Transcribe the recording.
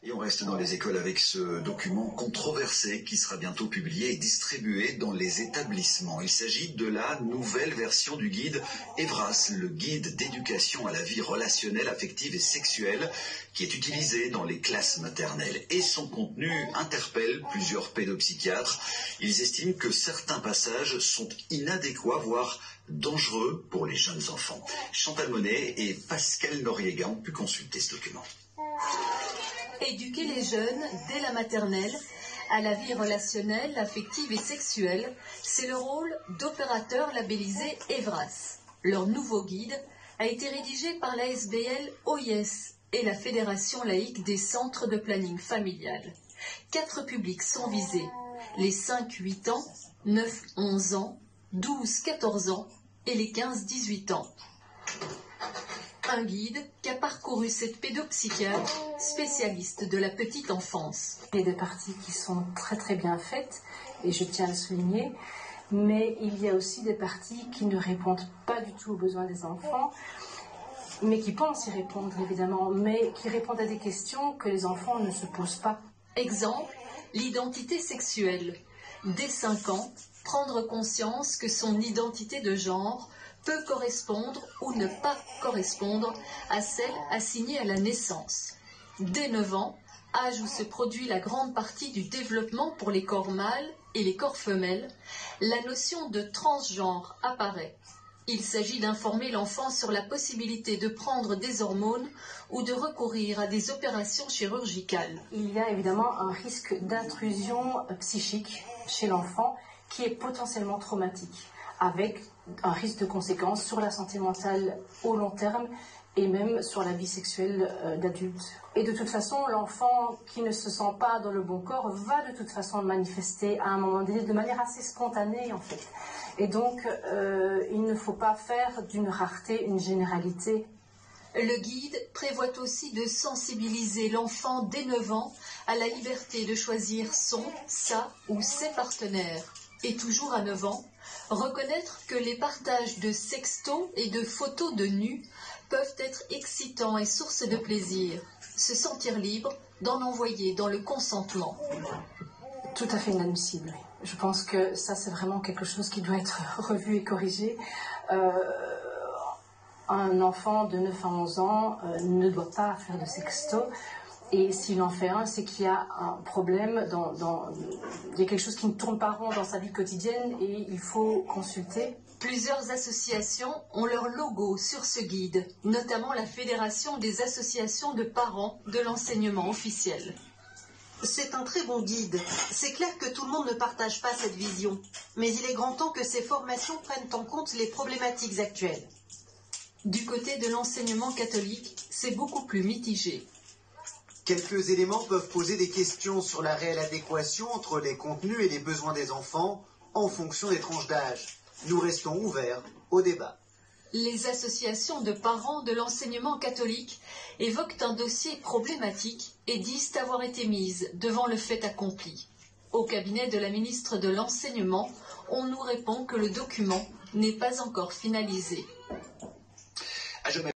Et on reste dans les écoles avec ce document controversé qui sera bientôt publié et distribué dans les établissements. Il s'agit de la nouvelle version du guide Evras, le guide d'éducation à la vie relationnelle, affective et sexuelle, qui est utilisé dans les classes maternelles. Et son contenu interpelle plusieurs pédopsychiatres. Ils estiment que certains passages sont inadéquats, voire dangereux pour les jeunes enfants. Chantal Monet et Pascal Noriega ont pu consulter ce document. Éduquer les jeunes dès la maternelle à la vie relationnelle, affective et sexuelle, c'est le rôle d'opérateurs labellisés Evras. Leur nouveau guide a été rédigé par l'ASBL OIS et la Fédération laïque des centres de planning familial. 4 publics sont visés, les 5-8 ans, 9-11 ans, 12-14 ans et les 15-18 ans. Un guide qu'a parcouru cette pédopsychiatre spécialiste de la petite enfance. Il y a des parties qui sont très très bien faites, et je tiens à le souligner, mais il y a aussi des parties qui ne répondent pas du tout aux besoins des enfants, mais qui pensent y répondre évidemment, mais qui répondent à des questions que les enfants ne se posent pas. Exemple, l'identité sexuelle. Dès 5 ans, prendre conscience que son identité de genre peut correspondre ou ne pas correspondre à celle assignée à la naissance. Dès 9 ans, âge où se produit la grande partie du développement pour les corps mâles et les corps femelles, la notion de transgenre apparaît. Il s'agit d'informer l'enfant sur la possibilité de prendre des hormones ou de recourir à des opérations chirurgicales. Il y a évidemment un risque d'intrusion psychique chez l'enfant qui est potentiellement traumatique, avec un risque de conséquences sur la santé mentale au long terme et même sur la vie sexuelle d'adulte. Et de toute façon, l'enfant qui ne se sent pas dans le bon corps va de toute façon le manifester à un moment donné de manière assez spontanée en fait. Et donc, il ne faut pas faire d'une rareté une généralité. Le guide prévoit aussi de sensibiliser l'enfant dès 9 ans à la liberté de choisir sa ou ses partenaires. Et toujours à 9 ans, reconnaître que les partages de sextos et de photos de nus peuvent être excitants et source de plaisir. Se sentir libre d'en envoyer dans le consentement. Tout à fait inadmissible. Je pense que ça, c'est vraiment quelque chose qui doit être revu et corrigé. Un enfant de 9 à 11 ans ne doit pas faire de sexto. Et s'il en fait un, c'est qu'il y a un problème, il y a quelque chose qui ne tourne pas rond dans sa vie quotidienne et il faut consulter. Plusieurs associations ont leur logo sur ce guide, notamment la Fédération des associations de parents de l'enseignement officiel. C'est un très bon guide. C'est clair que tout le monde ne partage pas cette vision, mais il est grand temps que ces formations prennent en compte les problématiques actuelles. Du côté de l'enseignement catholique, c'est beaucoup plus mitigé. Quelques éléments peuvent poser des questions sur la réelle adéquation entre les contenus et les besoins des enfants en fonction des tranches d'âge. Nous restons ouverts au débat. Les associations de parents de l'enseignement catholique évoquent un dossier problématique et disent avoir été mises devant le fait accompli. Au cabinet de la ministre de l'Enseignement, on nous répond que le document n'est pas encore finalisé.